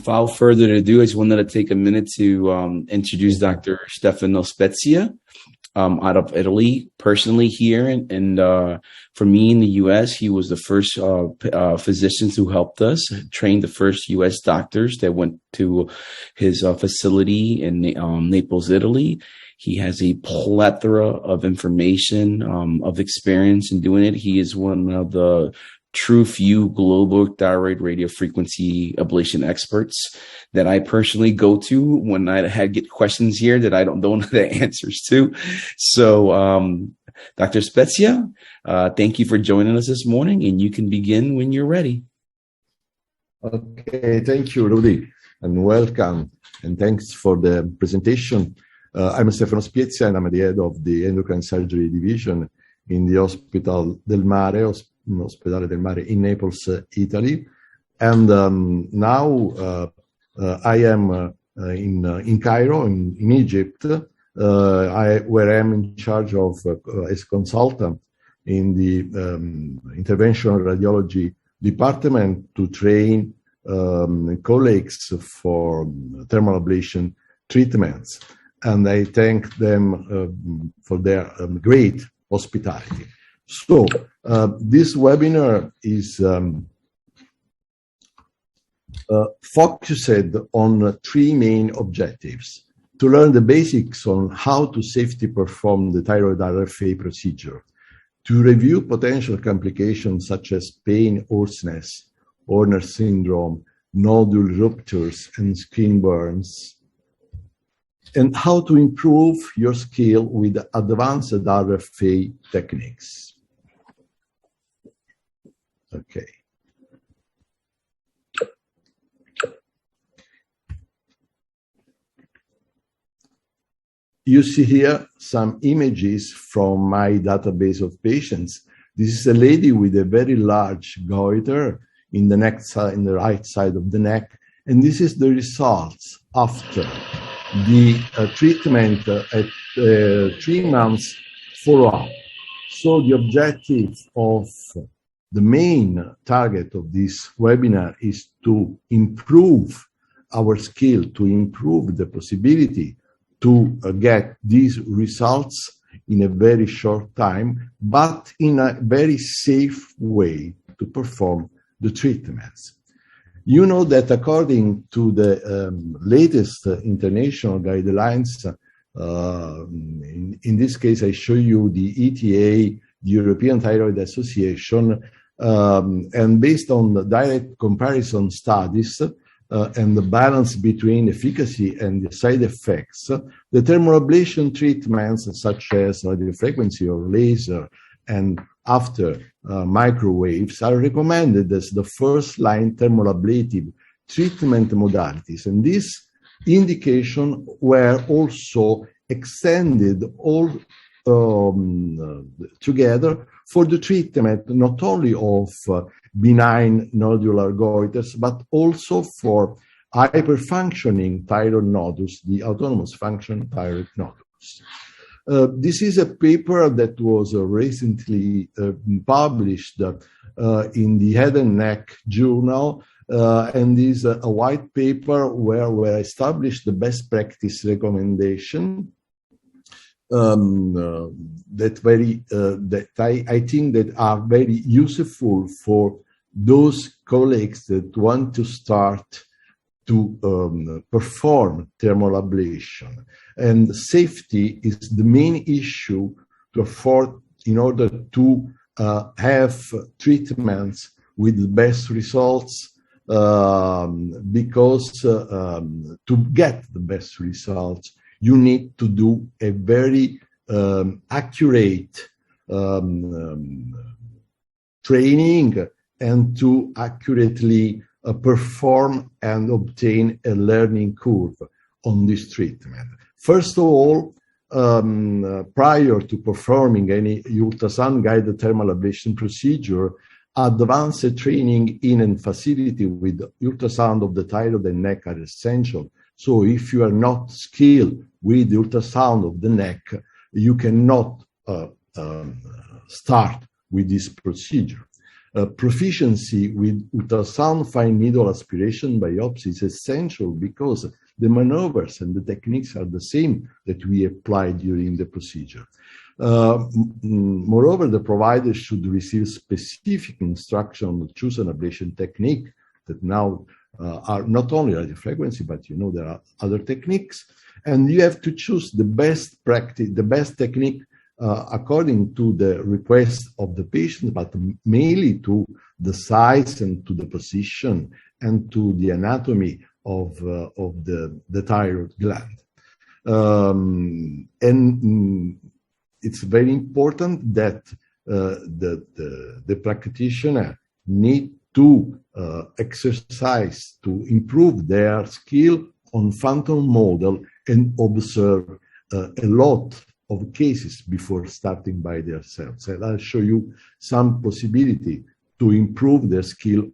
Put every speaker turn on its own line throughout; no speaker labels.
Without further ado, I just wanted to take a minute to introduce Dr. Stefano Spieza out of Italy, personally here. And for me in the U.S., he was the first physicians who helped us, trained the first U.S. doctors that went to his facility in Naples, Italy. He has a plethora of information, of experience in doing it. He is one of the true few global thyroid radiofrequency ablation experts that I personally go to when I get questions here that I don't know the answers to. So, Dr. Spieza, thank you for joining us this morning, and you can begin when you're ready.
Okay, thank you, Rudy, and welcome, and thanks for the presentation. I'm Stefano Spieza, and I'm the head of the endocrine surgery division in the Hospital del Mare, Ospedale del Mare in Naples, Italy. And now I am in Cairo, in Egypt, where I'm in charge of as consultant in the interventional radiology department to train colleagues for thermal ablation treatments. And I thank them for their great hospitality. So this webinar is focused on three main objectives: to learn the basics on how to safely perform the thyroid RFA procedure, to review potential complications such as pain, hoarseness, Horner syndrome, nodule ruptures, and skin burns, and how to improve your skill with advanced RFA techniques. Okay. You see here some images from my database of patients. This is a lady with a very large goiter in the neck side, in the right side of the neck, and this is the results after the treatment at 3 months follow-up. So the objective of the main target of this webinar is to improve our skill, to improve the possibility to get these results in a very short time, but in a very safe way to perform the treatments. You know that according to the latest international guidelines, in this case, I show you the ETA, the European Thyroid Association, and based on the direct comparison studies and the balance between efficacy and the side effects, the thermal ablation treatments such as radiofrequency or laser and after microwaves are recommended as the first-line thermal ablative treatment modalities. And these indications were also extended all together for the treatment not only of benign nodular goiters, but also for hyperfunctioning thyroid nodules, the autonomous function thyroid nodules. This is a paper that was recently published in the Head and Neck Journal, and is a white paper where we established the best practice recommendation that I think that are very useful for those colleagues that want to start to perform thermal ablation. And safety is the main issue to afford in order to have treatments with the best results, because to get the best results, you need to do a very accurate training and to accurately perform and obtain a learning curve on this treatment. First of all, prior to performing any ultrasound-guided thermal ablation procedure, advanced training in a facility with ultrasound of the thyroid and neck are essential. So if you are not skilled with the ultrasound of the neck, you cannot start with this procedure. proficiency with ultrasound fine needle aspiration biopsy is essential because the maneuvers and the techniques are the same that we apply during the procedure. Moreover, the provider should receive specific instruction on choose an ablation technique that now are not only radiofrequency, but there are other techniques, and you have to choose the best practice, the best technique according to the request of the patient, but mainly to the size and to the position and to the anatomy of the thyroid gland. And it's very important that the practitioner need to exercise to improve their skill on phantom model and observe a lot of cases before starting by themselves. And I'll show you some possibility to improve their skill.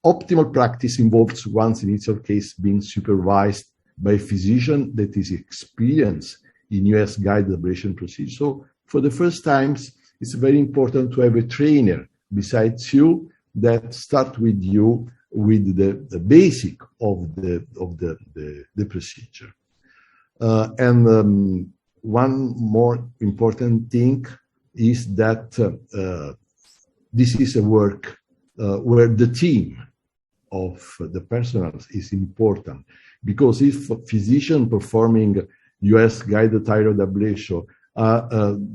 Optimal practice involves one's initial case being supervised by a physician that is experienced in US guided ablation procedure. So for the first times, it's very important to have a trainer besides you that start with you with the basic of the procedure. And one more important thing is that this is a work where the team of the personnel is important, because if a physician performing US guided thyroid ablation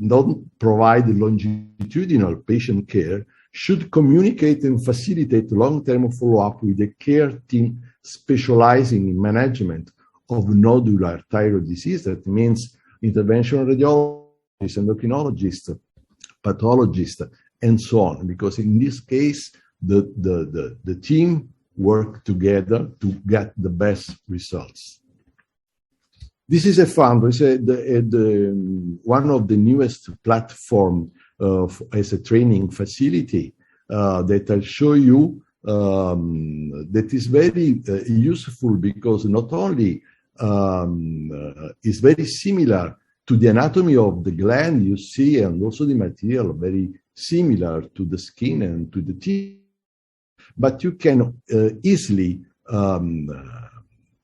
don't provide longitudinal patient care, should communicate and facilitate long-term follow-up with a care team specializing in management of nodular thyroid disease. That means interventional radiologists, endocrinologists, pathologists, and so on. Because in this case, the team work together to get the best results. This is a fund. It's one of the newest platform as a training facility that I'll show you that is very useful, because not only is very similar to the anatomy of the gland you see, and also the material very similar to the skin and to the teeth, but you can easily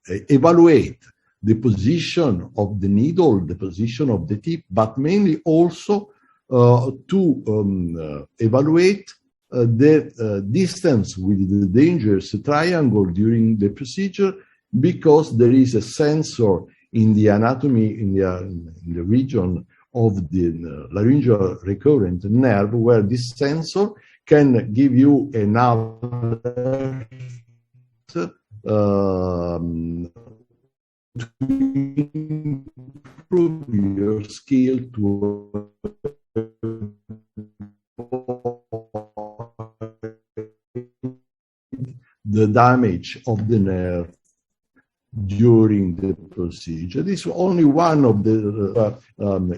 evaluate the position of the needle, the position of the tip, but mainly also to evaluate the distance with the dangerous triangle during the procedure, because there is a sensor in the anatomy, in the region of the laryngeal recurrent nerve, where this sensor can give you an alert to improve your skill to the damage of the nerve during the procedure. This is only one of the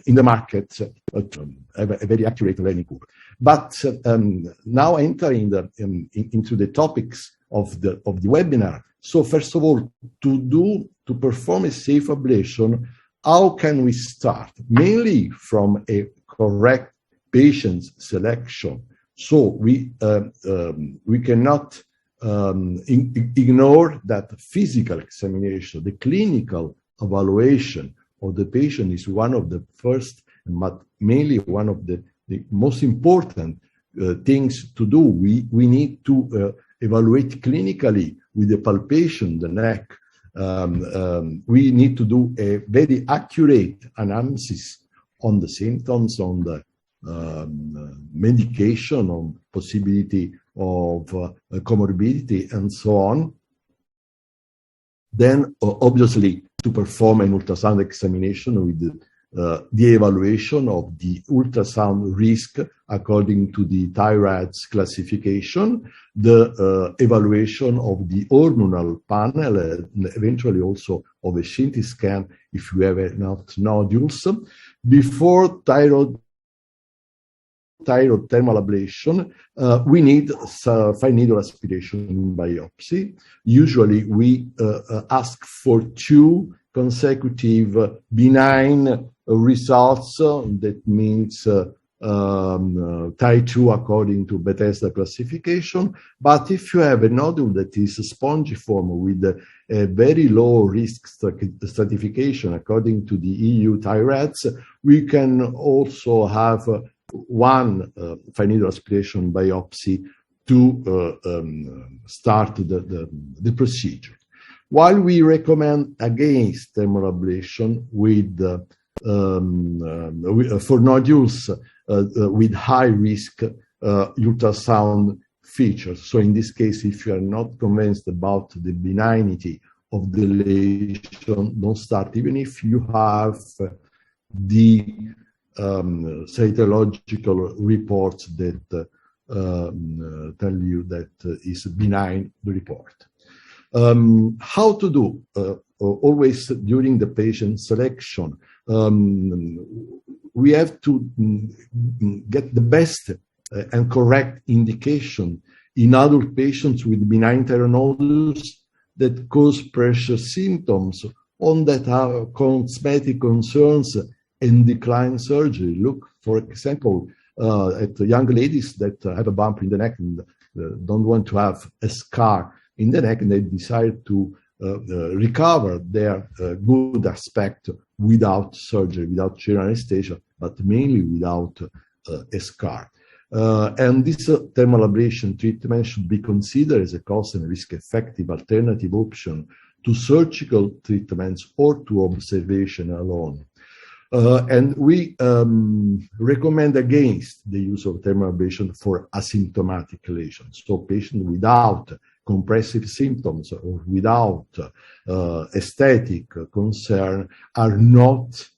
in the market a very accurate learning curve. But now entering into the topics of the webinar. So first of all, to perform a safe ablation, how can we start? Mainly from a correct patient selection. So we cannot ignore that physical examination, the clinical evaluation of the patient is one of the first, but mainly one of the most important things to do. We need to evaluate clinically with the palpation, the neck. We need to do a very accurate analysis on the symptoms, on the medication, on possibility of comorbidity, and so on. Then, obviously, to perform an ultrasound examination with the evaluation of the ultrasound risk according to the thyroid's classification, the evaluation of the hormonal panel, and eventually also of a CT scan if you have enough nodules. Before thyroid thermal ablation, we need fine needle aspiration biopsy. Usually we ask for 2 consecutive benign results. That means type 2 according to Bethesda classification. But if you have a nodule that is spongiform with a very low risk stratification according to the EU TIRADS, we can also have one fine needle aspiration biopsy to start the procedure. While we recommend against thermal ablation for nodules with high risk ultrasound features. So in this case, if you are not convinced about the benignity of the lesion, don't start, even if you have the cytological reports that tell you that is benign, the report. How to do? Always during the patient selection, we have to get the best and correct indication in adult patients with benign thyroid nodules that cause pressure symptoms on that have cosmetic concerns and decline surgery. Look, for example, at young ladies that have a bump in the neck and don't want to have a scar in the neck, and they decide to recover their good aspect without surgery, without general anesthesia, but mainly without a scar. And this thermal ablation treatment should be considered as a cost and risk effective alternative option to surgical treatments or to observation alone. And we recommend against the use of thermal ablation for asymptomatic lesions. So patients without compressive symptoms or without aesthetic concern are not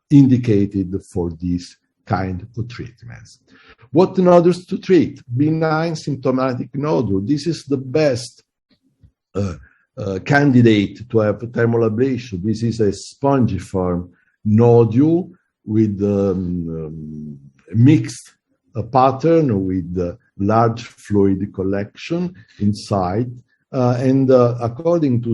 indicated for this kind of treatments. What nodules to treat? Benign symptomatic nodule. This is the best candidate to have thermal ablation. This is a spongiform nodule with mixed pattern with large fluid collection inside, and according to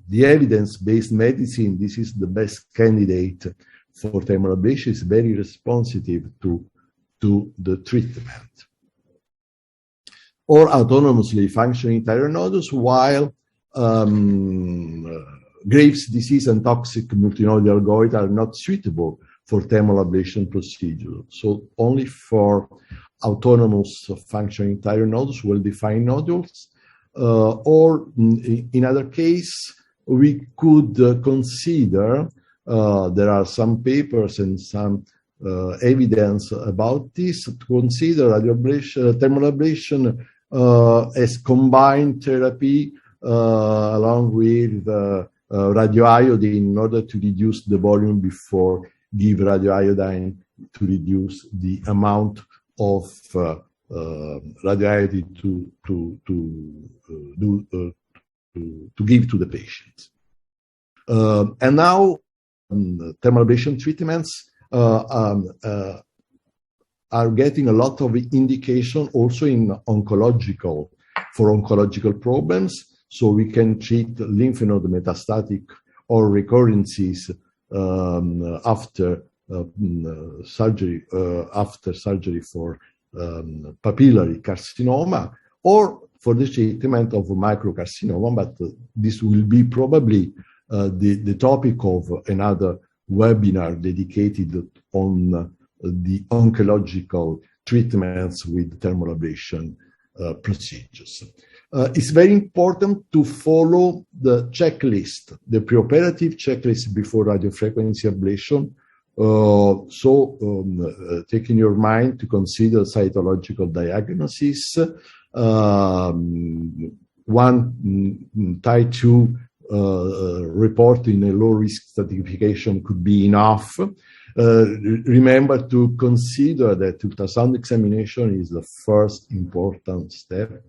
the evidence-based medicine, this is the best candidate for thermal ablation. It's very responsive to the treatment. Or autonomously functioning thyroid nodules, while Graves' disease and toxic multinodular goiter are not suitable for thermal ablation procedure. So only for autonomous functioning thyroid nodules, well-defined nodules, or in other case, we could consider, there are some papers and some evidence about this, to consider thermal ablation as combined therapy along with radioiodine in order to reduce the volume before give radioiodine to reduce the amount of radioiodine to give to the patient. And now thermal ablation treatments are getting a lot of indication also in oncological problems. So we can treat lymph node metastatic or recurrences after surgery for papillary carcinoma, or for the treatment of microcarcinoma, but this will be probably the topic of another webinar dedicated on the oncological treatments with thermal ablation procedures. It's very important to follow the checklist, the preoperative checklist before radiofrequency ablation. Take in your mind to consider cytological diagnosis. One type 2 report in a low risk stratification could be enough. Remember to consider that ultrasound examination is the first important step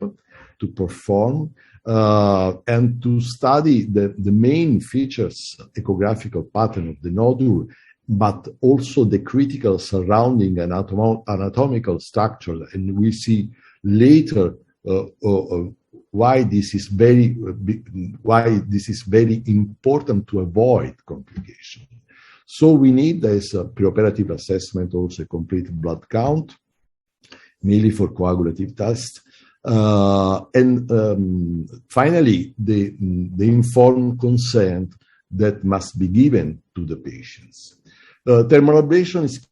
to perform, and to study the main features, ecographical pattern of the nodule, but also the critical surrounding anatomical structure. And we see later why this is very important to avoid complications. So we need as a preoperative assessment also a complete blood count, mainly for coagulative tests. Finally, the informed consent that must be given to the patients. Thermal ablation is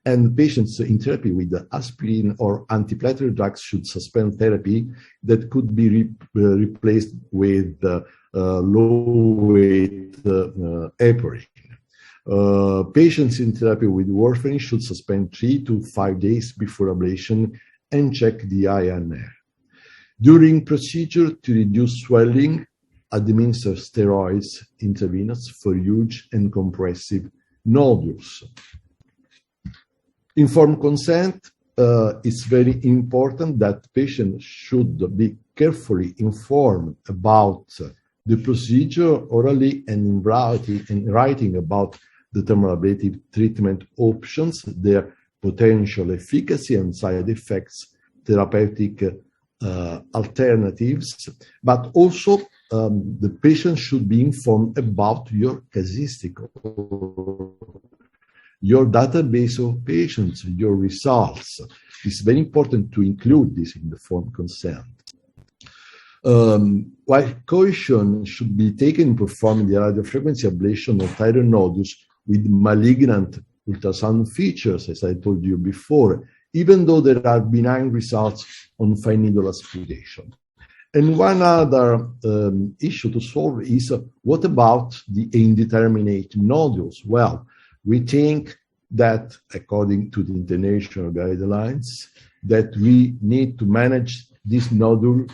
and patients in therapy with the aspirin or antiplatelet drugs should suspend therapy that could be replaced with low-weight heparin. Patients in therapy with warfarin should suspend 3 to 5 days before ablation and check the INR. During procedure to reduce swelling, administer steroids intravenous for huge and compressive nodules. Informed consent is very important that patients should be carefully informed about the procedure orally and in writing about the thermal ablative treatment options, their potential efficacy and side effects, therapeutic alternatives, but also the patient should be informed about your casuistic, your database of patients, your results. It's very important to include this in the form consent. While caution should be taken in performing the radiofrequency ablation of thyroid nodules with malignant ultrasound features, as I told you before, even though there are benign results on fine needle aspiration. And one other issue to solve is what about the indeterminate nodules? Well, we think that according to the international guidelines, that we need to manage this nodule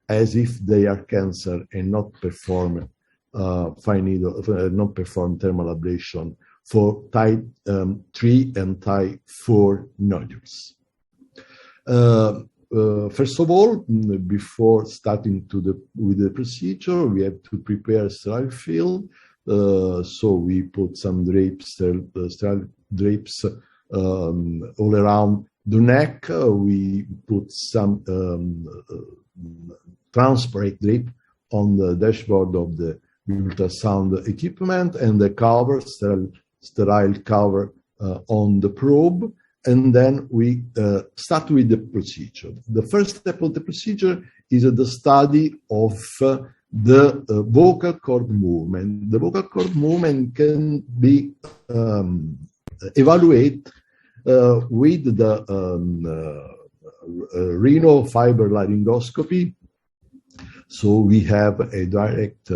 as if they are cancer and not perform fine needle, not perform thermal ablation for type 3 and type 4 nodules. First of all, before starting with the procedure, we have to prepare a sterile field. So we put some drapes, sterile drapes all around the neck. We put some transparent drape on the dashboard of the ultrasound equipment and the cover, sterile cover on the probe. And then we start with the procedure. The first step of the procedure is the study of the vocal cord movement. The vocal cord movement can be evaluated with the rhinofiber laryngoscopy. So we have a direct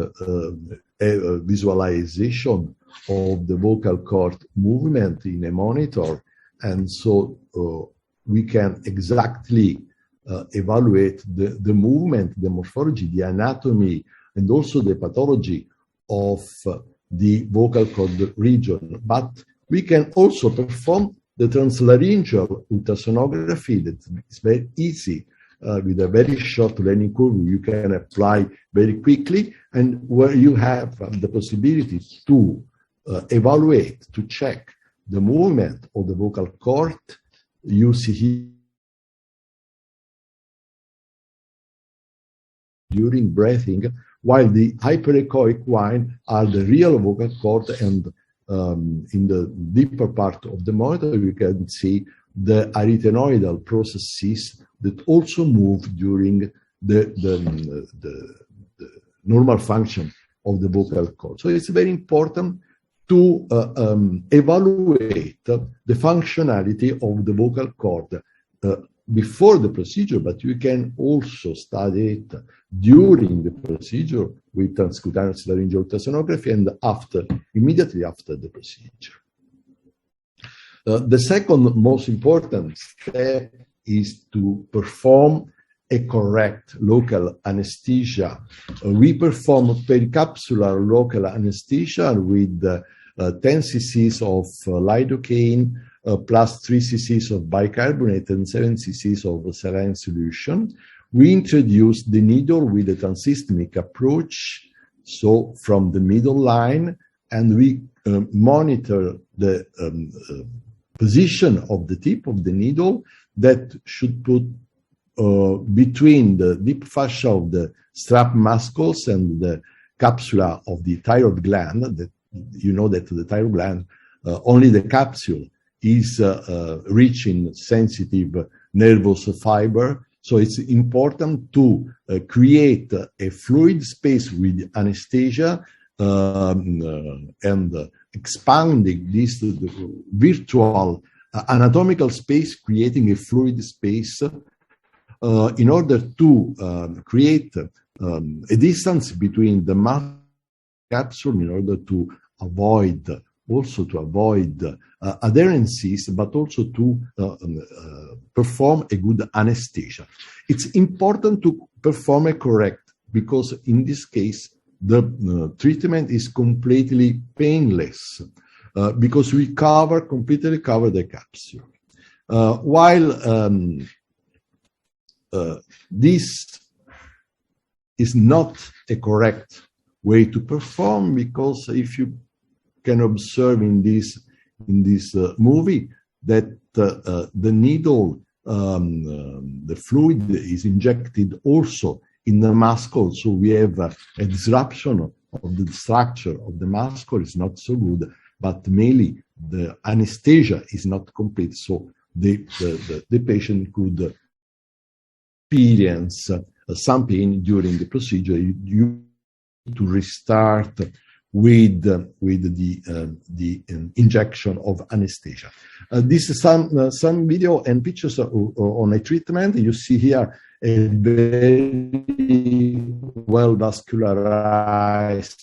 visualization of the vocal cord movement in a monitor. And so we can exactly evaluate the movement, the morphology, the anatomy, and also the pathology of the vocal cord region. But we can also perform the translaryngeal ultrasonography that is very easy with a very short learning curve you can apply very quickly, and where you have the possibility to evaluate, to check the movement of the vocal cord. You see here during breathing, while the hyperechoic one are the real vocal cord, and in the deeper part of the monitor you can see the arytenoidal processes that also move during the normal function of the vocal cord. So it's very important to evaluate the functionality of the vocal cord before the procedure, but you can also study it during the procedure with transcutaneous laryngeal ultrasonography and immediately after the procedure. The second most important step is to perform a correct local anesthesia. We perform pericapsular local anesthesia with 10 cc's of lidocaine plus 3 cc's of bicarbonate and 7 cc's of saline solution. We introduce the needle with a transystemic approach, so from the middle line, and we monitor the position of the tip of the needle that should put between the deep fascia of the strap muscles and the capsula of the thyroid gland. That you know that the thyroid gland, only the capsule is reaching sensitive nervous fiber. So it's important to create a fluid space with anesthesia and expanding this virtual anatomical space, creating a fluid space in order to create a distance between the capsule in order to avoid adherencies, but also to perform a good anesthesia. It's important to perform a correct, because in this case, the treatment is completely painless because we completely cover the capsule. While this is not a correct way to perform, because if you can observe in this movie that the needle, the fluid is injected also in the muscle, so we have a disruption of the structure of the muscle. Is not so good, but mainly the anesthesia is not complete, so the patient could experience some pain during the procedure. You need to restart with the injection of anesthesia. This is some video and pictures on a treatment. You see here a very well vascularized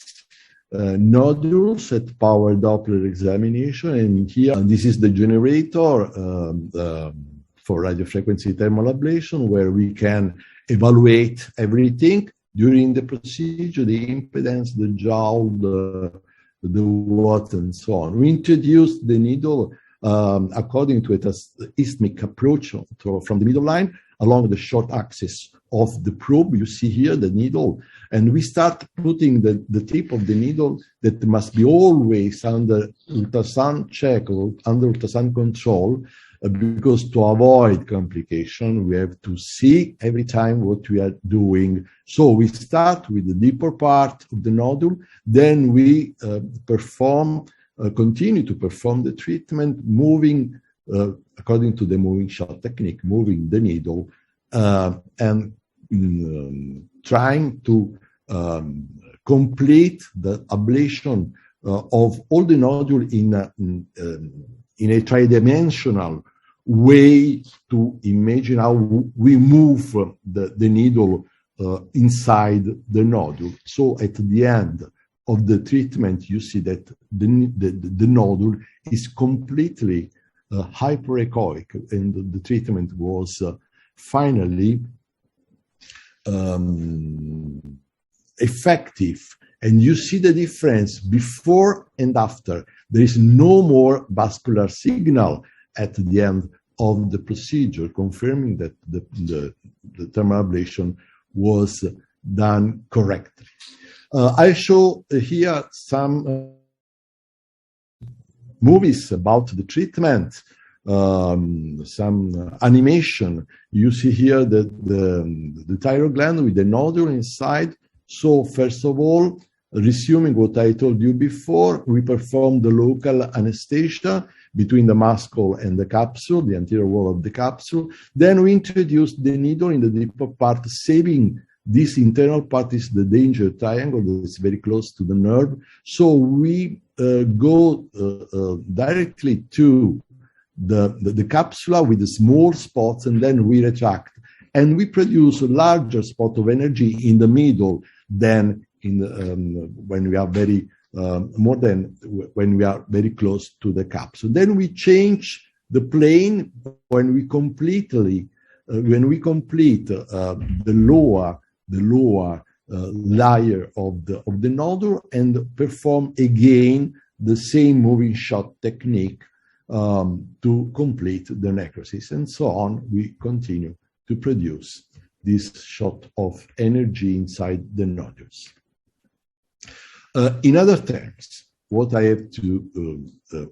nodules at power Doppler examination, and here this is the generator for radiofrequency thermal ablation, where we can evaluate everything during the procedure: the impedance, the joule, the watt, and so on. We introduced the needle according to a isthmic approach from the middle line along the short axis of the probe. You see here the needle, and we start putting the tip of the needle that must be always under ultrasound check or under ultrasound control, because to avoid complication, we have to see every time what we are doing. So we start with the deeper part of the nodule, then we continue to perform the treatment, moving according to the moving shot technique, moving the needle and trying to complete the ablation of all the nodule in a tridimensional way, to imagine how we move the needle inside the nodule. So at the end of the treatment, you see that the nodule is completely hyperechoic, and the treatment was finally effective. And you see the difference before and after. There is no more vascular signal at the end of the procedure, confirming that the thermal ablation was done correctly. I show here some movies about the treatment, some animation. You see here the thyroid gland with the nodule inside. So first of all, resuming what I told you before, we perform the local anesthesia between the muscle and the capsule, the anterior wall of the capsule. Then we introduce the needle in the deeper part, saving this internal part is the danger triangle that is very close to the nerve. So we go directly to the capsula with the small spots, and then we retract. And we produce a larger spot of energy in the middle than in when we are very when we are very close to the capsule. Then we change the plane when we complete the lower layer of the nodule, and perform again the same moving shot technique to complete the necrosis, and so on. We continue to produce this shot of energy inside the nodules. In other terms, what I have to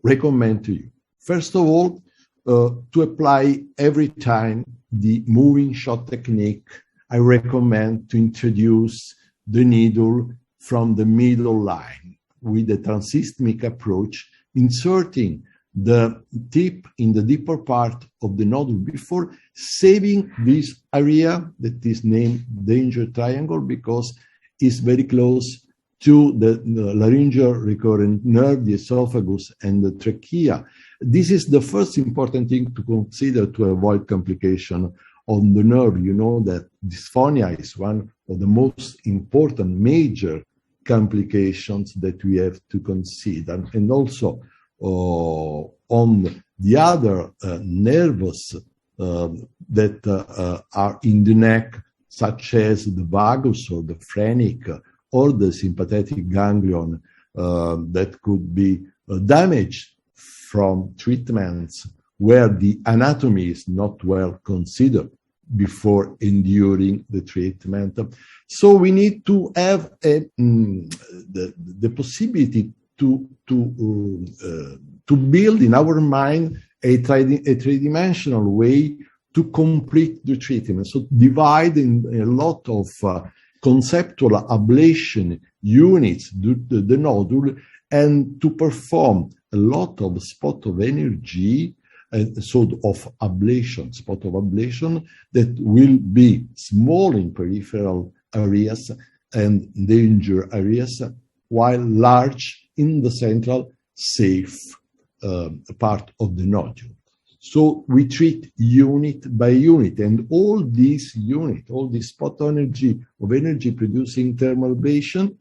recommend to you, first of all, to apply every time the moving shot technique, I recommend to introduce the needle from the middle line with a transystemic approach, inserting the tip in the deeper part of the nodule before saving this area that is named danger triangle because it's very close to the laryngeal recurrent nerve, the esophagus, and the trachea. This is the first important thing to consider to avoid complication on the nerve. You know that dysphonia is one of the most important major complications that we have to consider. And also on the other nerves that are in the neck, such as the vagus or the phrenic or the sympathetic ganglion that could be damaged from treatments where the anatomy is not well considered before enduring the treatment. So we need to have the possibility to build in our mind a three-dimensional way to complete the treatment. So divide in a lot of conceptual ablation units the nodule and to perform a lot of spot of energy, sort of ablation, spot of ablation that will be small in peripheral areas and danger areas, while large in the central safe part of the nodule. So we treat unit by unit, and all these units, all this spot of energy producing thermal ablation,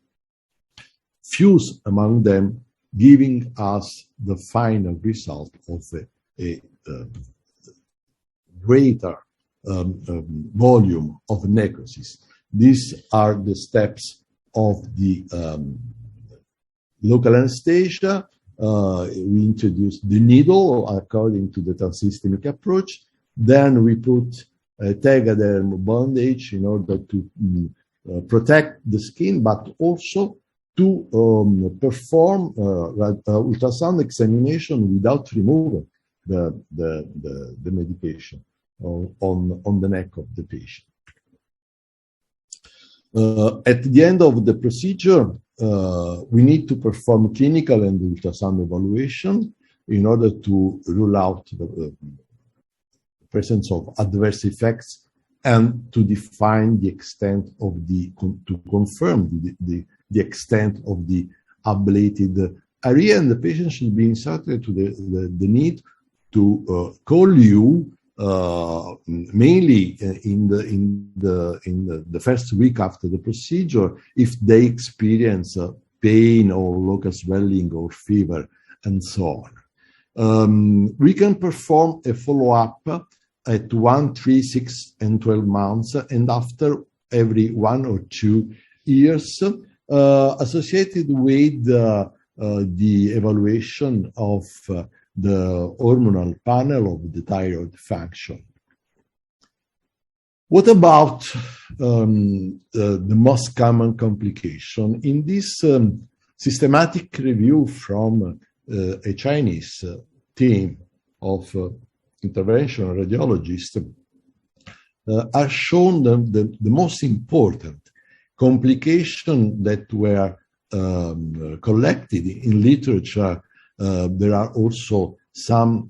fuse among them, giving us the final result of a greater volume of necrosis. These are the steps of the local anesthesia. We introduced the needle according to the transystemic approach. Then we put a tegaderm bandage in order to protect the skin, but also to perform ultrasound examination without removing the medication on the neck of the patient. At the end of the procedure, we need to perform clinical and ultrasound evaluation in order to rule out the presence of adverse effects and to define the extent of to confirm the extent of the ablated area, and the patient should be instructed to the need to call you mainly in the first week after the procedure if they experience pain or local swelling or fever and so on. We can perform a follow-up at 1, 3, 6, and 12 months, and after every 1 or 2 years, associated with the evaluation of the hormonal panel of the thyroid function. What about the most common complication? In this systematic review from a Chinese team of interventional radiologists, are shown the most important complications that were collected in literature. There are also some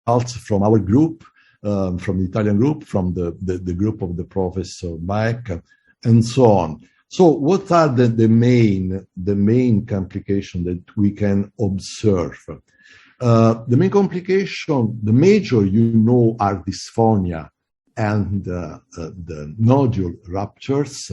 results from our group, from the Italian group, from the group of the Professor Baek, and so on. So what are the main complications that we can observe? The main complication, the major, are dysphonia and the nodule ruptures.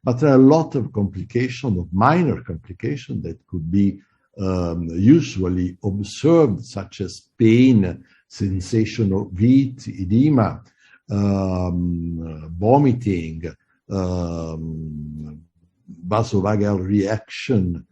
But there are a lot of complications, of minor complications that could be usually observed, such as pain, sensation of heat, edema, vomiting, vasovagal reaction.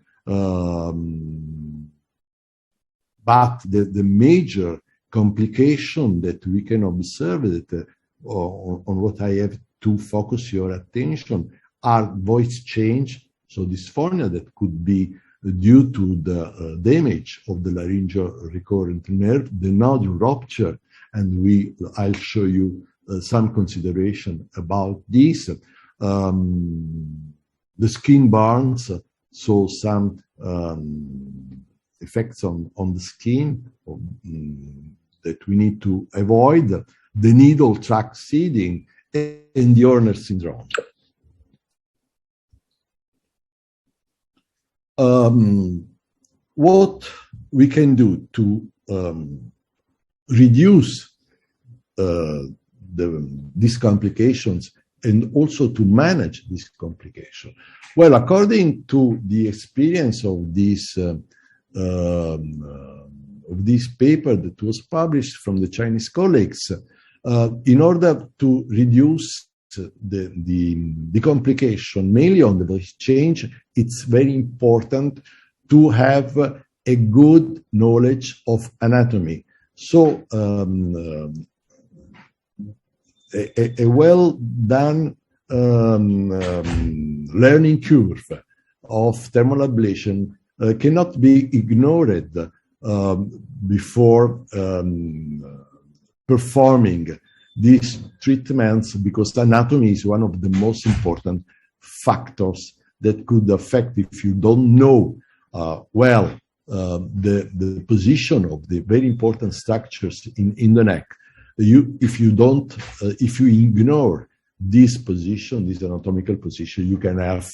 But the major complication that we can observe that, on what I have to focus your attention are voice change, so dysphonia that could be due to the damage of the laryngeal recurrent nerve, the nodule rupture, and I'll show you some consideration about this. the skin burns, so some effects on the skin that we need to avoid, the needle tract seeding, and the Hoarseness syndrome. What we can do to reduce these complications and also to manage this complication? Well, according to the experience of this paper that was published from the Chinese colleagues, in order to reduce the complication, mainly on the voice change, it's very important to have a good knowledge of anatomy. So a well done learning curve of thermal ablation cannot be ignored before performing these treatments, because anatomy is one of the most important factors that could affect, if you don't know the position of the very important structures in the neck. If you ignore this position, this anatomical position, you can have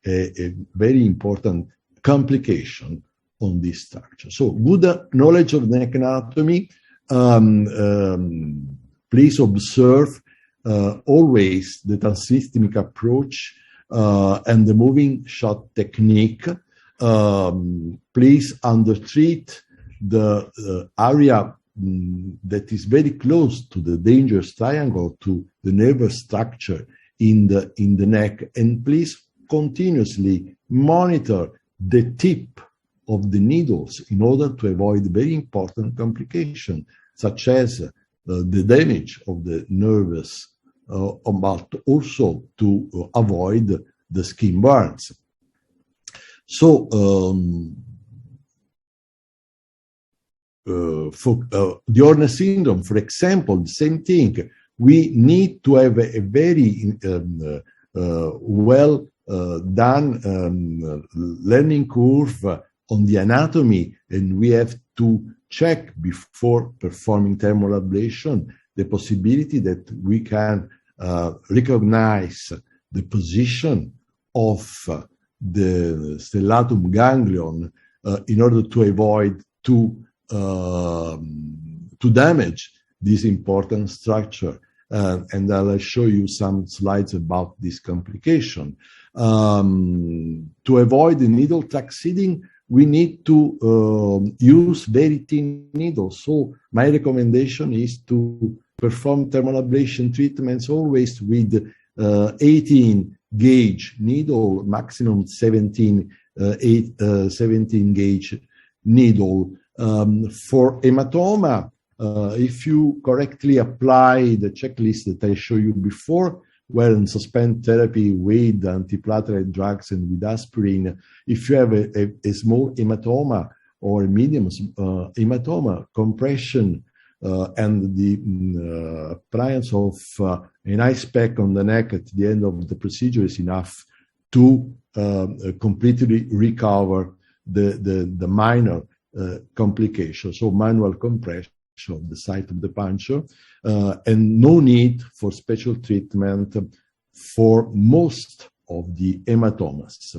a very important complication on this structure. So good knowledge of neck anatomy. Please observe always the transsystemic approach and the moving shot technique. Please undertreat the area that is very close to the dangerous triangle, to the nervous structure in the neck, and please continuously monitor the tip of the needles in order to avoid very important complications, such as the damage of the nerves, but also to avoid the skin burns. So, for the Hoarseness syndrome, for example, the same thing. We need to have a very well done learning curve on the anatomy, and we have to check before performing thermal ablation the possibility that we can recognize the position of the stellatum ganglion in order to avoid to damage this important structure. And I'll show you some slides about this complication. To avoid the needle tract seeding, we need to use very thin needles. So my recommendation is to perform thermal ablation treatments always with 18 gauge needle, maximum 17 gauge needle. For hematoma, if you correctly apply the checklist that I showed you before, where in suspend therapy with antiplatelet drugs and with aspirin, if you have a small hematoma or a medium hematoma, compression and the appliance of an ice pack on the neck at the end of the procedure is enough to completely recover the minor complications. So manual compression of the site of the puncture, and no need for special treatment for most of the hematomas.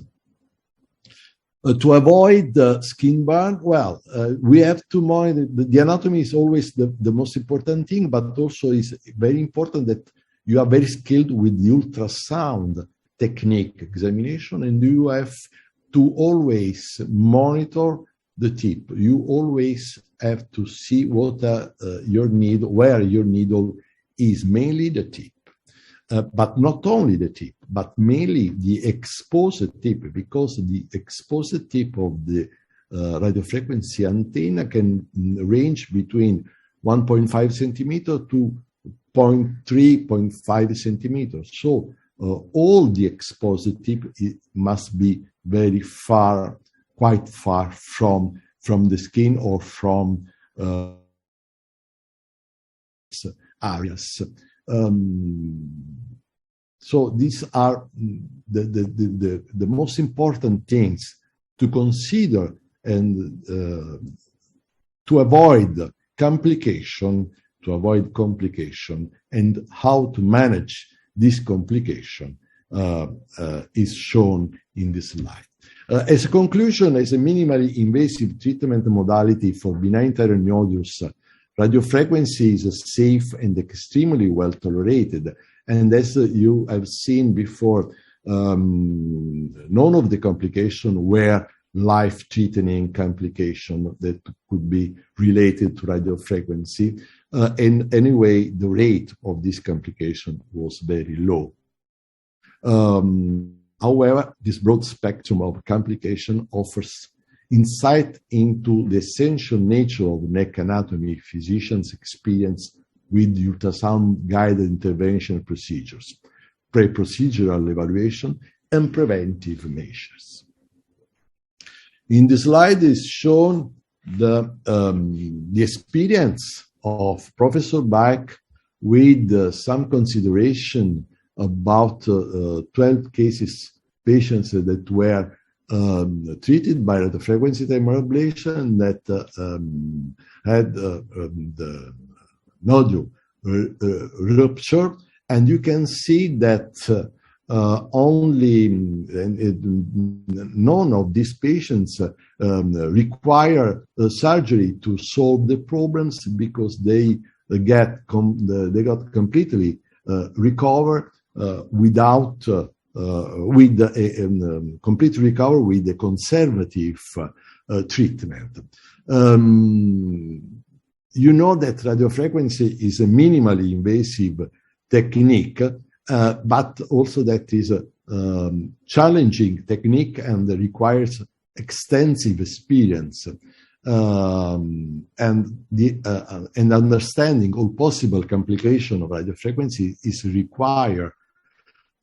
To avoid skin burn, well, we have to monitor. The anatomy is always the most important thing, but also is very important that you are very skilled with the ultrasound technique examination, and you have to always monitor the tip. You always have to see what your needle, where your needle is, mainly the tip. But not only the tip, but mainly the exposed tip, because the exposed tip of the radiofrequency antenna can range between 1.5 centimeter to 0.5 centimeters. So all the exposed tip must be very far, quite far from the skin or from areas. So these are the most important things to consider and to avoid complication, and how to manage this complication is shown in this slide. As a conclusion, as a minimally invasive treatment modality for benign thyroid nodules, radiofrequency is safe and extremely well tolerated. And as you have seen before, none of the complications were life-threatening complication that could be related to radiofrequency. And anyway, the rate of this complication was very low. However, this broad spectrum of complication offers insight into the essential nature of neck anatomy physicians' experience with ultrasound-guided intervention procedures, pre-procedural evaluation, and preventive measures. In the slide is shown the experience of Professor Bach with some consideration about 12 cases, patients that were treated by radiofrequency thyroid ablation that had the nodule rupture, and you can see that none of these patients require surgery to solve the problems, because they got completely recovered without complete recovery with the conservative treatment. You know that radiofrequency is a minimally invasive technique, but also that is a challenging technique and requires extensive experience and understanding all possible complications of radiofrequency is required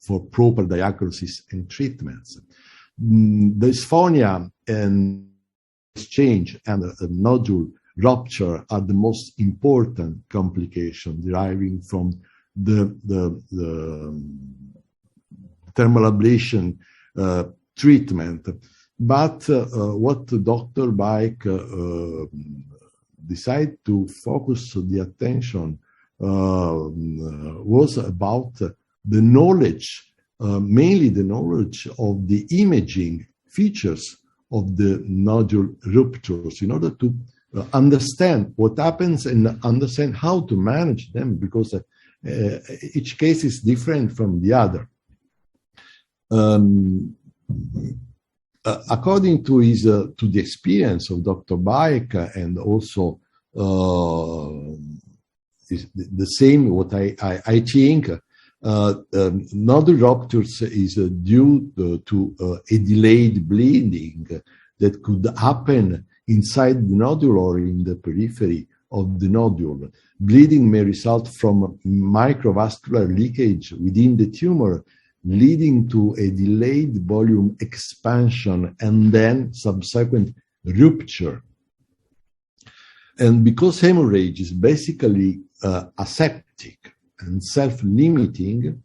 for proper diagnosis and treatments. The dysphonia and exchange and nodule rupture are the most important complications deriving from the thermal ablation treatment. But what Dr. Bach decided to focus the attention was about the knowledge, mainly the knowledge of the imaging features of the nodule ruptures, in order to understand what happens and understand how to manage them, because each case is different from the other. According to the experience of Dr. Bach, and also the same what I think, nodule ruptures is due to a delayed bleeding that could happen inside the nodule or in the periphery of the nodule. Bleeding may result from microvascular leakage within the tumor, leading to a delayed volume expansion and then subsequent rupture. And because hemorrhage is basically aseptic and self-limiting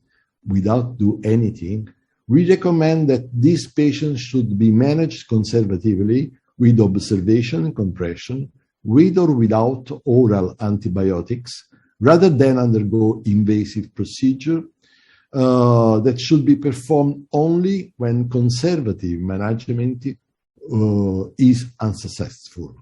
without doing anything, we recommend that these patients should be managed conservatively with observation and compression, with or without oral antibiotics, rather than undergo invasive procedure that should be performed only when conservative management is unsuccessful.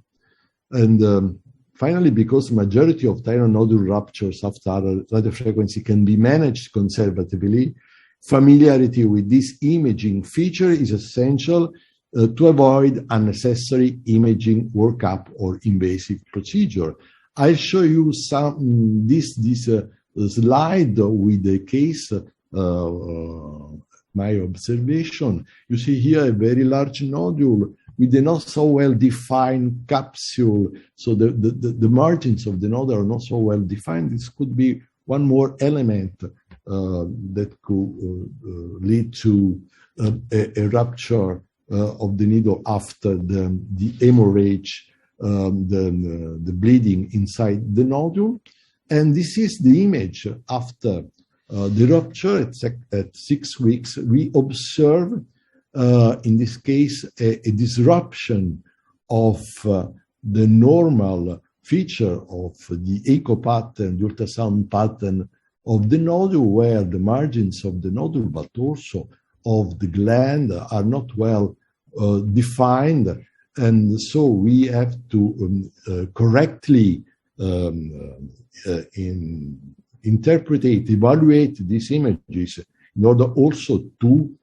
And finally, because majority of thyroid nodule ruptures after radiofrequency can be managed conservatively, familiarity with this imaging feature is essential to avoid unnecessary imaging workup or invasive procedure. I'll show you this slide with the case, my observation. You see here a very large nodule with a not so well-defined capsule. So the margins of the nodule are not so well-defined. This could be one more element that could lead to a rupture of the needle after the hemorrhage, the bleeding inside the nodule. And this is the image after the rupture at 6 weeks, we observe, in this case, a disruption of the normal feature of the echo pattern, the ultrasound pattern of the nodule, where the margins of the nodule, but also of the gland, are not well defined. And so we have to correctly evaluate these images in order also to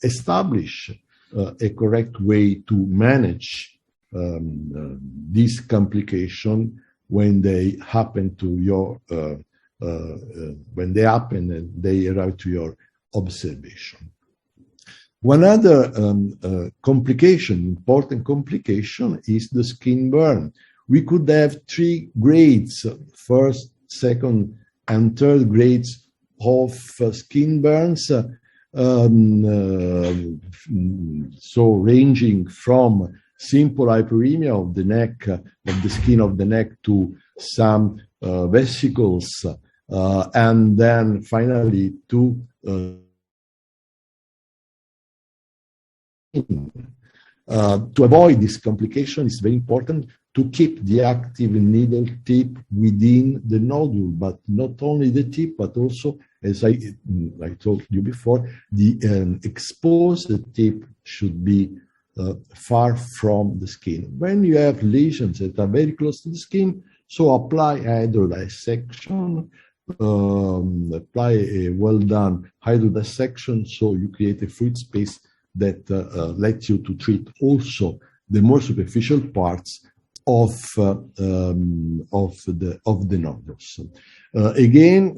establish a correct way to manage this complication when they happen to your when they happen and they arrive to your observation. One other important complication, is the skin burn. We could have 3 grades, first, second, and third grades of skin burns, so ranging from simple hyperemia of the neck, of the skin of the neck, to some vesicles, and then finally to avoid this complication. It's very important to keep the active needle tip within the nodule, but not only the tip, but also, as I told you before, the exposed tip should be far from the skin. When you have lesions that are very close to the skin, so apply hydrodissection, apply a well-done hydrodissection, so you create a fluid space that lets you to treat also the more superficial parts of the nodules. Again,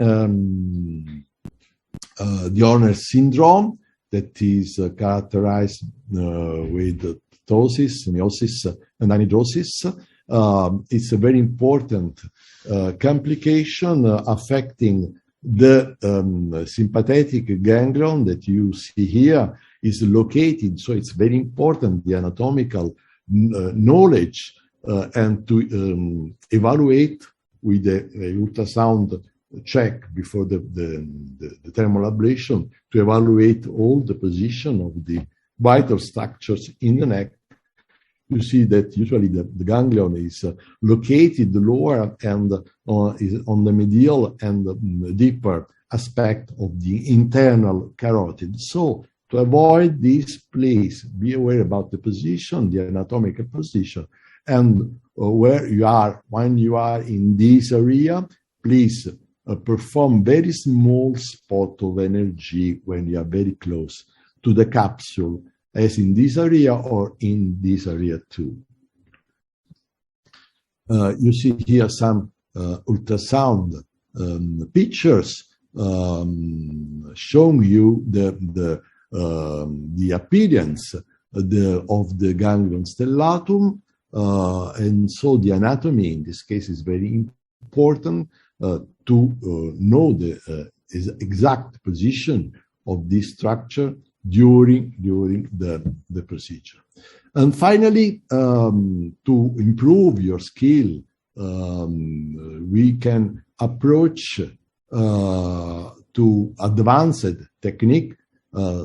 the Hoarseness syndrome, that is characterized with ptosis, meiosis, and anhidrosis. It's a very important complication affecting the sympathetic ganglion that you see here is located. So it's very important, the anatomical knowledge, and to evaluate with the ultrasound check before the thermal ablation, to evaluate all the position of the vital structures in the neck. You see that usually the ganglion is located lower and is on the medial and deeper aspect of the internal carotid. So to avoid this, please be aware about the position, the anatomical position, and where you are. When you are in this area, please perform very small spot of energy when you are very close to the capsule, as in this area or in this area too. You see here some ultrasound pictures showing you the appearance of the ganglion stellatum, and so the anatomy in this case is very important to know the exact position of this structure during the procedure. And finally, to improve your skill, we can approach to advanced technique,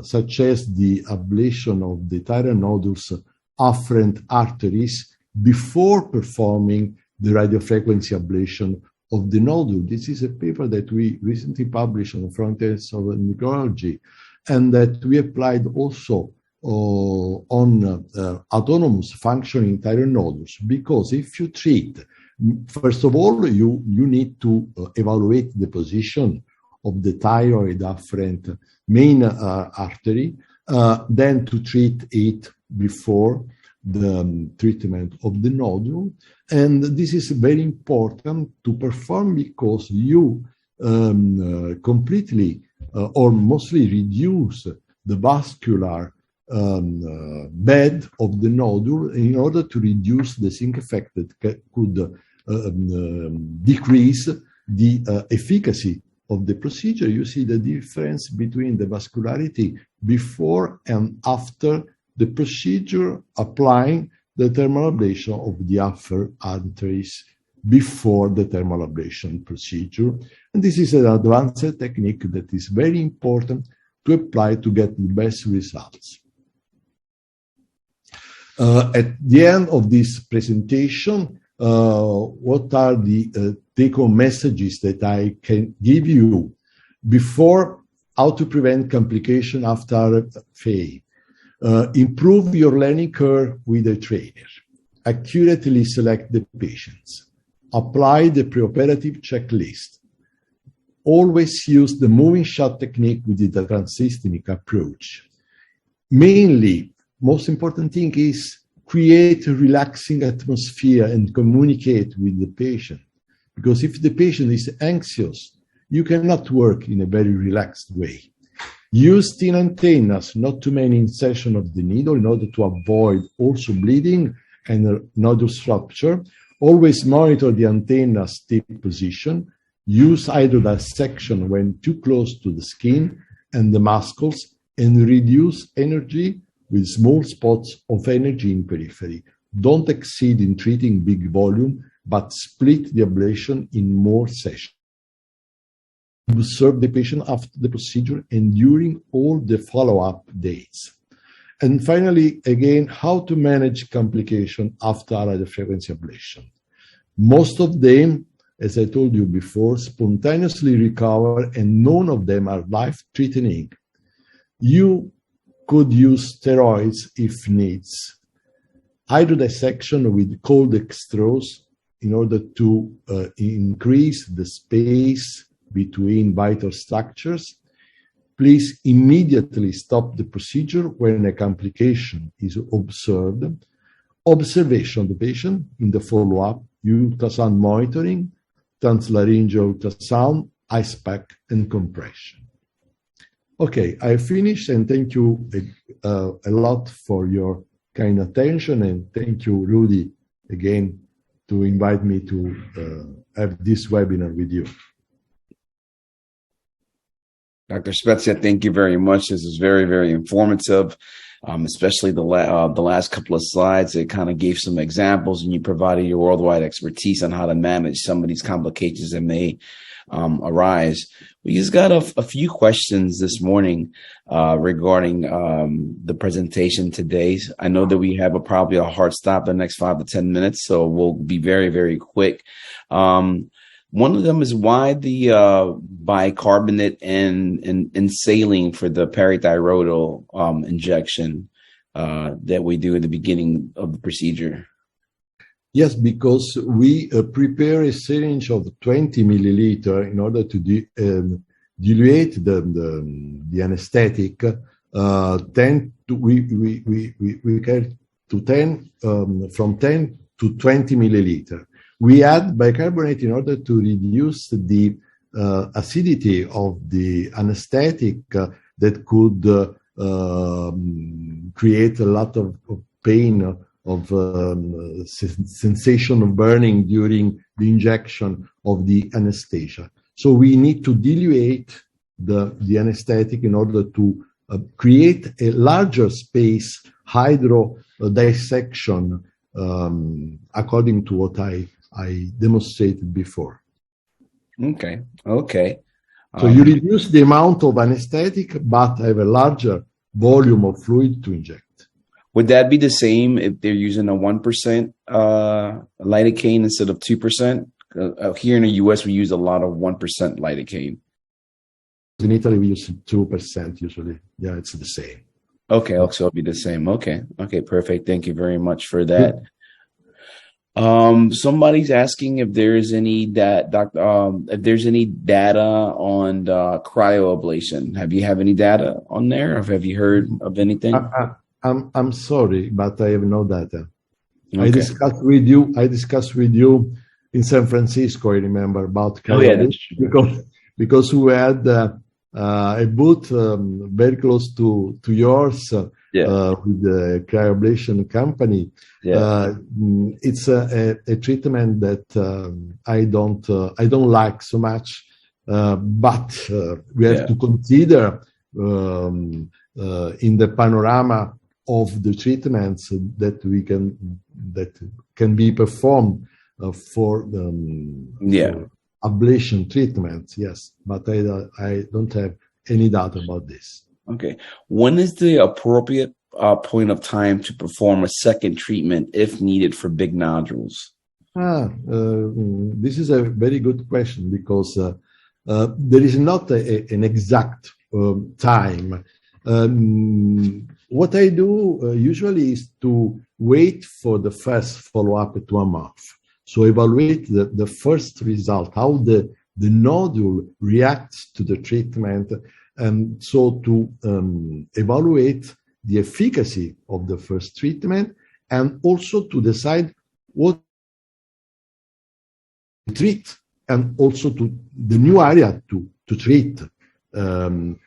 such as the ablation of the thyroid nodules afferent arteries before performing the radiofrequency ablation of the nodule. This is a paper that we recently published on Frontiers of Endocrinology, and that we applied also on autonomous functioning thyroid nodules. Because if you treat, first of all, you need to evaluate the position of the thyroid afferent main artery, then to treat it before the treatment of the nodule. And this is very important to perform, because you completely or mostly reduce the vascular bed of the nodule in order to reduce the zinc effect that could decrease the efficacy of the procedure. You see the difference between the vascularity before and after the procedure, applying the thermal ablation of the afferent arteries before the thermal ablation procedure. And this is an advanced technique that is very important to apply to get the best results. At the end of this presentation, what are the take-home messages that I can give you before how to prevent complication after RFA? Improve your learning curve with a trainer. Accurately select the patients. Apply the preoperative checklist. Always use the moving shot technique with the transsystemic approach. Mainly, most important thing is create a relaxing atmosphere and communicate with the patient. Because if the patient is anxious, you cannot work in a very relaxed way. Use thin antennas, not too many insertion of the needle in order to avoid also bleeding and nodule rupture. Always monitor the antenna's tip position. Use hydrodissection when too close to the skin and the muscles, and reduce energy with small spots of energy in periphery. Don't exceed in treating big volume, but split the ablation in more sessions. Observe the patient after the procedure and during all the follow-up days. And finally, again, how to manage complication after radiofrequency ablation. Most of them, as I told you before, spontaneously recover, and none of them are life-threatening. You could use steroids if needs. Hydrodissection with cold dextrose in order to increase the space between vital structures. Please immediately stop the procedure when a complication is observed. Observation of the patient in the follow-up, ultrasound monitoring, translaryngeal ultrasound, ice pack, and compression. Okay, I finished, and thank you a lot for your kind attention, and thank you, Rudy, again, to invite me to have this webinar with you.
Dr. Spieza, thank you very much. This is very, very informative, especially the last couple of slides. It kind of gave some examples, and you provided your worldwide expertise on how to manage some of these complications that may arise. We just got a few questions this morning regarding the presentation today. I know that we have probably a hard stop in the next 5 to 10 minutes, so we'll be very, very quick. One of them is why the bicarbonate and saline for the parathyroidal injection that we do at the beginning of the procedure.
Yes, because we prepare a syringe of 20 milliliter in order to dilute the anesthetic. We get to 10 from 10 to 20 milliliter. We add bicarbonate in order to reduce the acidity of the anesthetic that could create a lot of pain, of sensation of burning during the injection of the anesthesia. So we need to dilute the anesthetic in order to create a larger space hydrodissection according to what I demonstrated before.
Okay.
So you reduce the amount of anesthetic, but have a larger volume of fluid to inject.
Would that be the same if they're using a 1% lidocaine instead of 2%? Here in the U.S., we use a lot of 1% lidocaine.
In Italy, we use 2% usually. Yeah, it's the same.
Okay, so it'll be the same. Okay, perfect. Thank you very much for that. Somebody's asking if there's any data on cryoablation. Have you any data on there, or have you heard of anything?
I'm sorry, but I have no data.
Okay.
I discussed with you in San Francisco, I remember, about cryoablation, because we had a booth very close to yours with the cryoablation company. It's a treatment that I don't like so much, but we have to consider in the panorama of the treatments that can be performed for ablation treatment. Yes, but I don't have any doubt about this.
Okay. When is the appropriate point of time to perform a second treatment if needed for big nodules?
This is a very good question because there is not an exact time. What I do usually is to wait for the first follow-up at 1 month. So evaluate the first result, how the nodule reacts to the treatment, and so to evaluate the efficacy of the first treatment, and also to decide what to treat, and also to the new area to treat. 1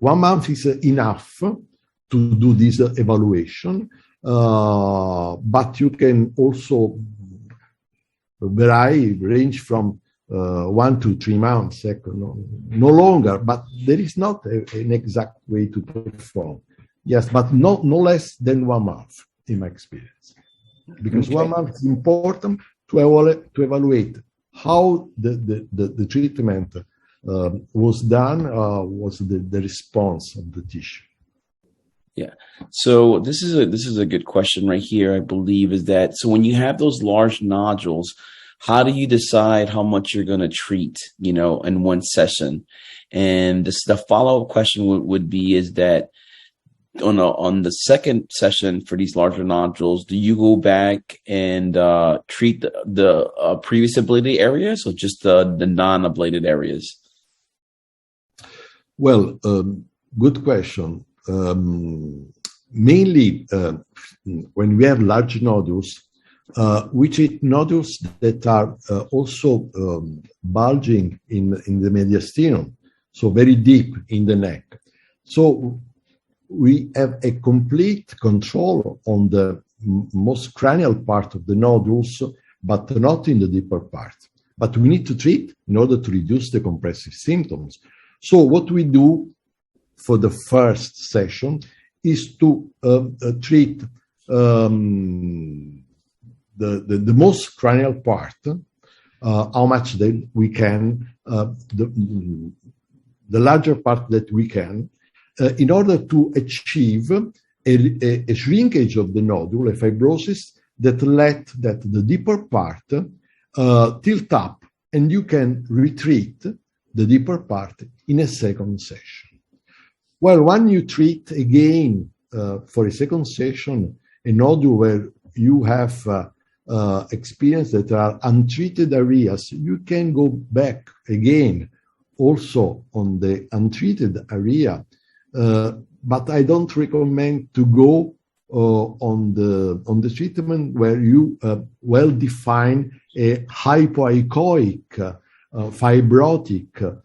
month is enough to do this evaluation, but you can also range from 1 to 3 months, no longer, but there is not an exact way to perform. Yes, but no less than 1 month in my experience, because 1 month is important to evaluate how the treatment was done, was the response of the tissue.
Yeah. So this is a good question right here, I believe, is that so when you have those large nodules, how do you decide how much you're going to treat, in one session? And the follow-up question would be is that on the second session for these larger nodules, do you go back and treat the previous ablated areas or just the non-ablated areas?
Well, good question. Mainly, when we have large nodules, we treat nodules that are also bulging in the mediastinum, so very deep in the neck. So we have a complete control on the most cranial part of the nodules, but not in the deeper part. But we need to treat in order to reduce the compressive symptoms. So what we do for the first session is to treat the most cranial part, how much that we can, the larger part that we can, in order to achieve a shrinkage of the nodule, a fibrosis that let that the deeper part tilt up, and you can retreat the deeper part in a second session. Well, when you treat again for a second session a nodule where you have experience that are untreated areas, you can go back again also on the untreated area. But I don't recommend to go on the treatment where you well define a hypoechoic fibrotic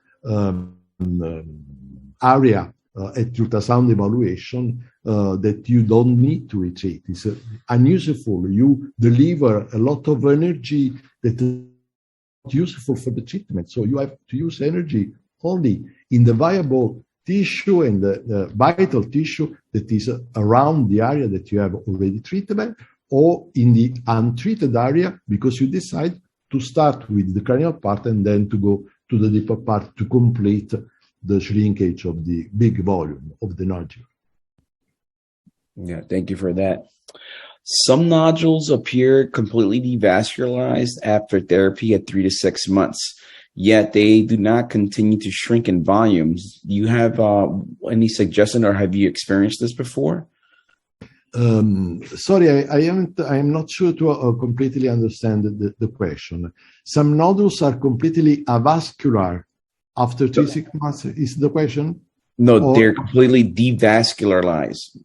area at ultrasound evaluation that you don't need to retreat. It's unuseful. You deliver a lot of energy that is not useful for the treatment. So you have to use energy only in the viable tissue and the vital tissue that is around the area that you have already treated, or in the untreated area, because you decide to start with the cranial part and then to go to the deeper part to complete the shrinkage of the big volume of the nodule.
Yeah, thank you for that. Some nodules appear completely devascularized after therapy at 3 to 6 months, yet they do not continue to shrink in volumes. Do you have any suggestion, or have you experienced this before?
Sorry, I am not sure to completely understand the question. Some nodules are completely avascular after 3 to 6 months. Is the question?
No, they're completely vascularized.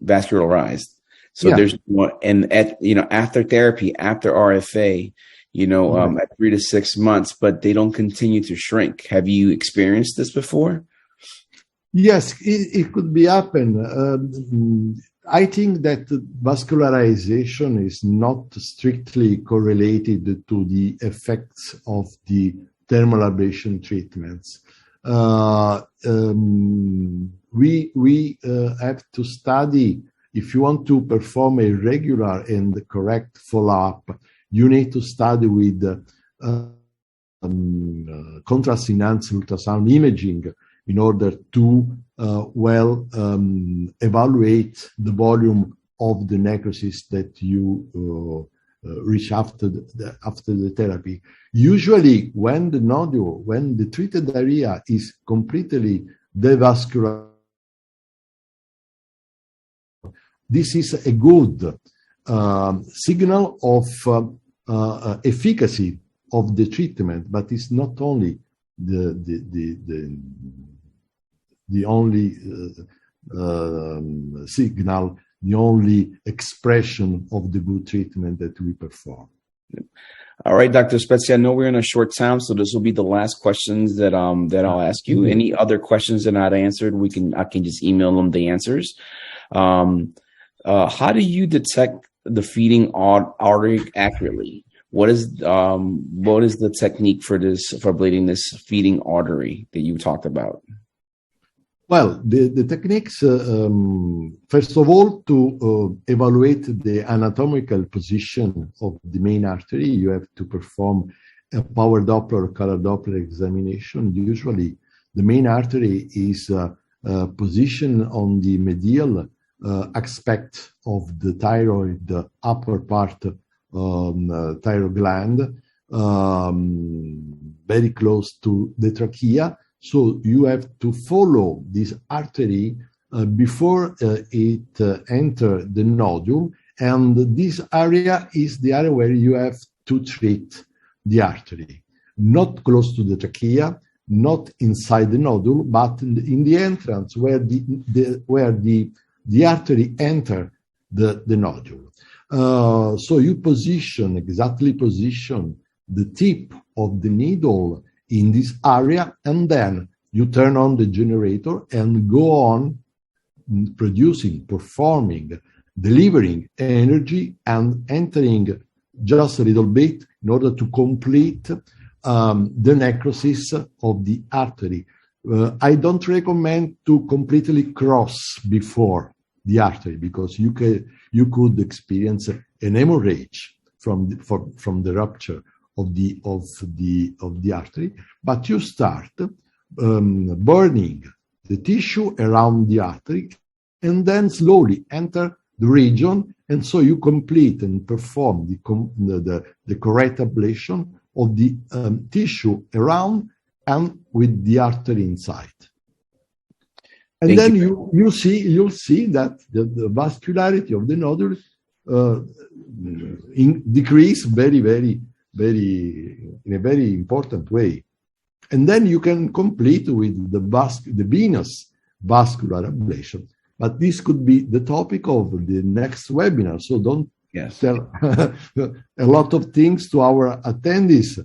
So yeah. There's and after therapy, after RFA, at 3 to 6 months, but they don't continue to shrink. Have you experienced this before?
Yes, it could be happen. I think that vascularization is not strictly correlated to the effects of the thermal ablation treatments. We have to study. If you want to perform a regular and correct follow-up, you need to study with contrast enhanced ultrasound imaging in order to evaluate the volume of the necrosis that you reach after the therapy. Usually, when the treated area is completely devascularized, this is a good signal of efficacy of the treatment, but it's not only the only signal, the only expression of the good treatment that we perform.
All right, Dr. Spieza, I know we're in a short time, so this will be the last questions that I'll ask you. Any other questions that are not answered, I can just email them the answers. How do you detect the feeding artery accurately? What is the technique for ablating this feeding artery that you talked about?
Well, the techniques, first of all, to evaluate the anatomical position of the main artery, you have to perform a power Doppler or color Doppler examination. Usually, the main artery is positioned on the medial aspect of the thyroid, the upper part thyroid gland, very close to the trachea. So you have to follow this artery before it enters the nodule, and this area is the area where you have to treat the artery. Not close to the trachea, not inside the nodule, but in the entrance where the artery enters the nodule. So you exactly position the tip of the needle in this area, and then you turn on the generator and go on performing, delivering energy and entering just a little bit in order to complete the necrosis of the artery. I don't recommend to completely cross before the artery, because you could experience an hemorrhage from the rupture of the artery, but you start burning the tissue around the artery and then slowly enter the region, and so you complete and perform the correct ablation of the tissue around and with the artery inside. And then you'll see that the vascularity of the nodule decrease in a very important way. And then you can complete with the venous vascular ablation. But this could be the topic of the next webinar. So don't tell a lot of things to our attendees,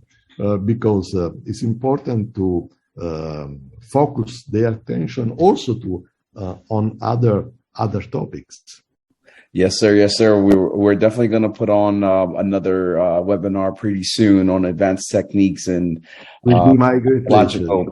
because it's important to focus their attention also on other topics.
Yes, sir. Yes, sir. We're definitely going to put on another webinar pretty soon on advanced techniques and logical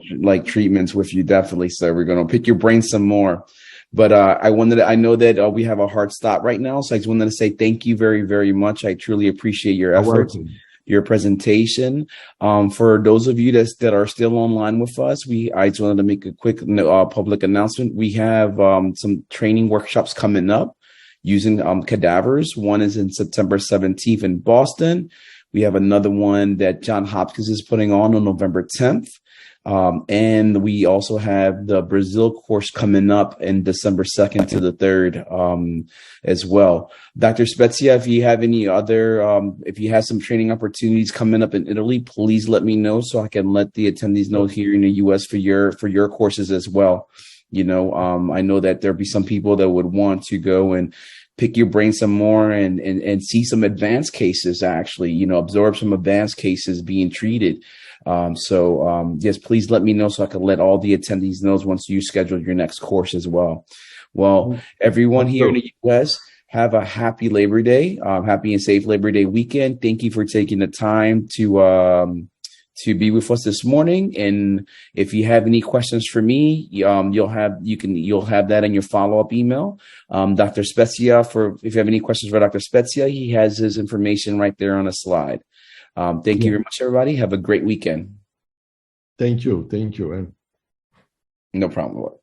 treatments with you. Definitely, sir. We're going to pick your brain some more. But I know that we have a hard stop right now, so I just wanted to say thank you very, very much. I truly appreciate your efforts, your presentation. For those of you that are still online with us, I just wanted to make a quick public announcement. We have some training workshops coming up using cadavers. One is in September 17th in Boston. We have another one that Johns Hopkins is putting on November 10th. And we also have the Brazil course coming up in December 2nd to the 3rd as well. Dr. Spieza, if you have any other, if you have some training opportunities coming up in Italy, please let me know so I can let the attendees know here in the U.S. for your courses as well. You know, I know that there'll be some people that would want to go and pick your brain some more and see some advanced cases, actually, you know, absorb some advanced cases being treated. Yes, please let me know so I can let all the attendees know once you schedule your next course as well. Well, everyone here in the U.S., have a happy Labor Day, happy and safe Labor Day weekend. Thank you for taking the time to to be with us this morning. And if you have any questions for me, you'll have that in your follow-up email. Dr. Spieza, if you have any questions for Dr. Spieza, he has his information right there on a slide. Thank you very much, everybody. Have a great weekend.
Thank you. And
no problem.